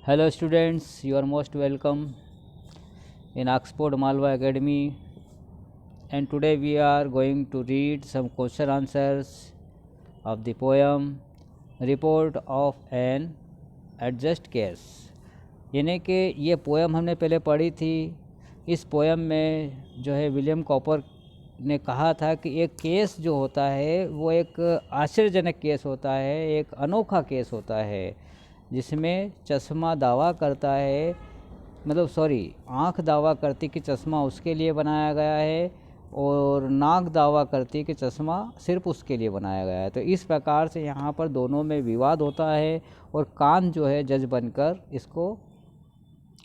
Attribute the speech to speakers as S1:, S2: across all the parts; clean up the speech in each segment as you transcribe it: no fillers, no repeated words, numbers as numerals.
S1: Hello students, you are most welcome in Oxford Malwa Academy, and today we are going to read some question answers of the poem Report of an Adjust Case। यानी कि ये poem हमने पहले पढ़ी थी। इस poem में जो है विलियम कॉपर ने कहा था कि एक केस जो होता है वो एक आश्चर्यजनक केस होता है, एक अनोखा केस होता है जिसमें चश्मा दावा करता है, आँख दावा करती कि चश्मा उसके लिए बनाया गया है और नाक दावा करती कि चश्मा सिर्फ उसके लिए बनाया गया है। तो इस प्रकार से यहाँ पर दोनों में विवाद होता है और कान जो है जज बनकर इसको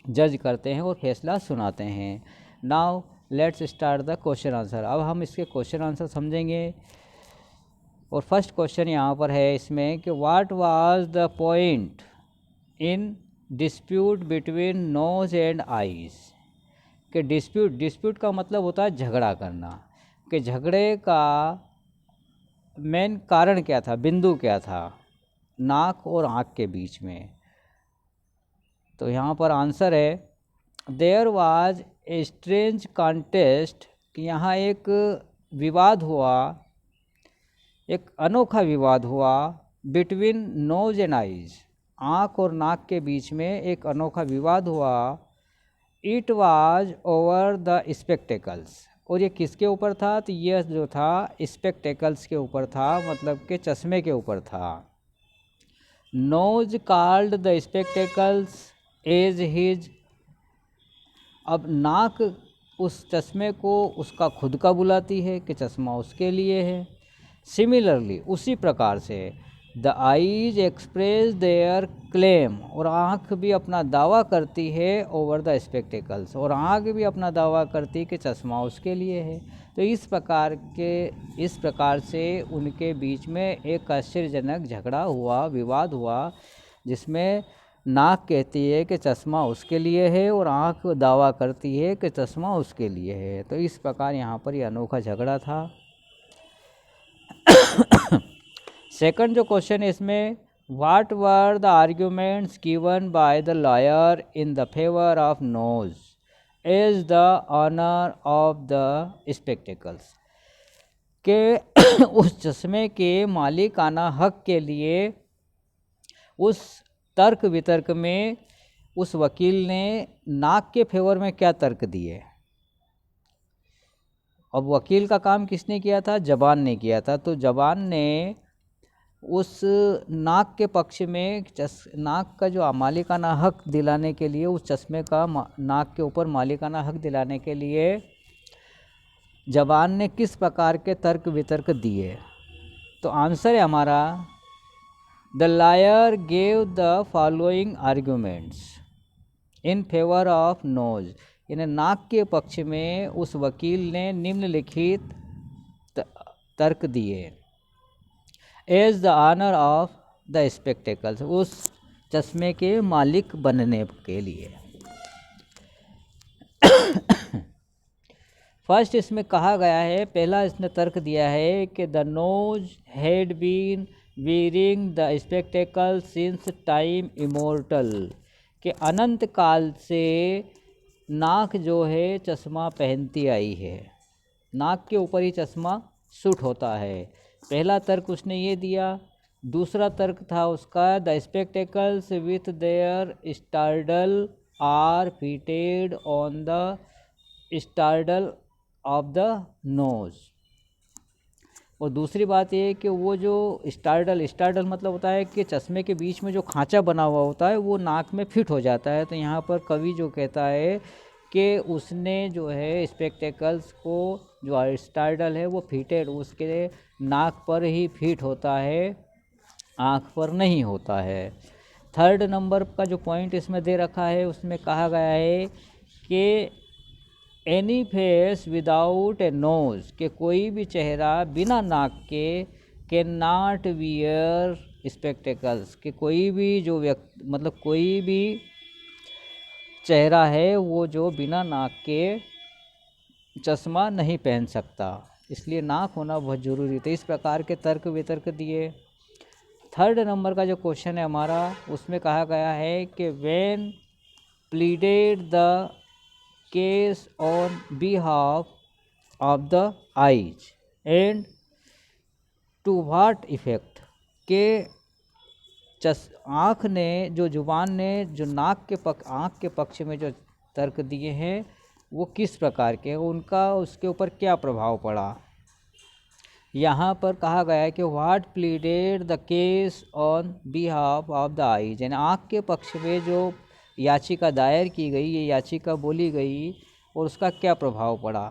S1: जज करते हैं और फैसला सुनाते हैं। Now let's start the question answer. अब हम इसके क्वेश्चन आंसर समझेंगे और फर्स्ट क्वेश्चन यहाँ पर है इसमें कि what was the point in dispute between nose and eyes. कि डिस्प्यूट का मतलब होता है झगड़ा करना, कि झगड़े का मेन कारण क्या था, बिंदु क्या था नाक और आँख के बीच में। तो यहाँ पर आंसर है there was a strange contest, कि यहाँ एक विवाद हुआ, एक अनोखा विवाद हुआ बिटवीन नोज एंड आइज, आँख और नाक के बीच में एक अनोखा विवाद हुआ। It was over the spectacles, और ये किसके ऊपर था, तो ये जो था स्पेक्टेकल्स के ऊपर था, मतलब के चश्मे के ऊपर था। Nose called the spectacles as his, अब नाक उस चश्मे को उसका खुद का बुलाती है कि चश्मा उसके लिए है। सिमिलरली उसी प्रकार से the eyes express their claim, और आँख भी अपना दावा करती है ओवर द स्पेक्टेकल्स, और आँख भी अपना दावा करती है कि चश्मा उसके लिए है। तो इस प्रकार से उनके बीच में एक आश्चर्यजनक झगड़ा हुआ, विवाद हुआ, जिसमें नाक कहती है कि चश्मा उसके लिए है और आँख दावा करती है कि चश्मा उसके लिए है। तो इस प्रकार यहाँ पर यह अनोखा झगड़ा था। सेकंड जो क्वेश्चन है इसमें, what were the arguments given by the lawyer in the favour of nose as the owner of the spectacles, के उस चश्मे के मालिकाना हक के लिए उस तर्क वितर्क में उस वकील ने नाक के फेवर में क्या तर्क दिए। अब वकील का काम किसने किया था, जबान ने किया था। तो जबान ने उस नाक के पक्ष में नाक का जो मालिकाना हक दिलाने के लिए, उस चश्मे का नाक के ऊपर मालिकाना हक दिलाने के लिए जबान ने किस प्रकार के तर्क वितर्क दिए। तो आंसर है हमारा the lawyer gave the following arguments in favour of knows, यानी नाक के पक्ष में उस वकील ने निम्नलिखित तर्क दिए। As the owner of the spectacles, उस चश्मे के मालिक बनने के लिए। फर्स्ट इसमें कहा गया है, पहला इसने तर्क दिया है कि the nose had been wearing the spectacle since time immemorial, कि अनंत काल से नाक जो है चश्मा पहनती आई है, नाक के ऊपर ही चश्मा सूट होता है। पहला तर्क उसने ये दिया। दूसरा तर्क था उसका the spectacles with their straddle are fitted on the straddle of the nose, और दूसरी बात ये कि वो जो स्टार्डल मतलब होता है कि चश्मे के बीच में जो खांचा बना हुआ होता है वो नाक में फिट हो जाता है। तो यहाँ पर कवि जो कहता है कि उसने जो है स्पेक्टेकल्स को, जो स्टार्डल है वो फिटेड, उसके नाक पर ही फिट होता है, आँख पर नहीं होता है। थर्ड नंबर का जो पॉइंट इसमें दे रखा है उसमें कहा गया है कि any face without a nose, के कोई भी चेहरा बिना नाक के कैन नॉट वियर स्पेक्टेकल्स, कि कोई भी जो व्यक्ति कोई भी चेहरा है वो जो बिना नाक के चश्मा नहीं पहन सकता, इसलिए नाक होना बहुत ज़रूरी था। इस प्रकार के तर्क वितर्क दिए। थर्ड नंबर का जो क्वेश्चन है हमारा, उसमें कहा गया है कि when pleaded the case on behalf of the eyes and to what effect, के आँख ने जो जुबान ने जो आँख के पक्ष में जो तर्क दिए हैं वो किस प्रकार के, उनका उसके ऊपर क्या प्रभाव पड़ा। यहाँ पर कहा गया है कि what pleaded the case on behalf of the eyes, यानी आँख के पक्ष में जो याचिका दायर की गई, ये याचिका बोली गई और उसका क्या प्रभाव पड़ा।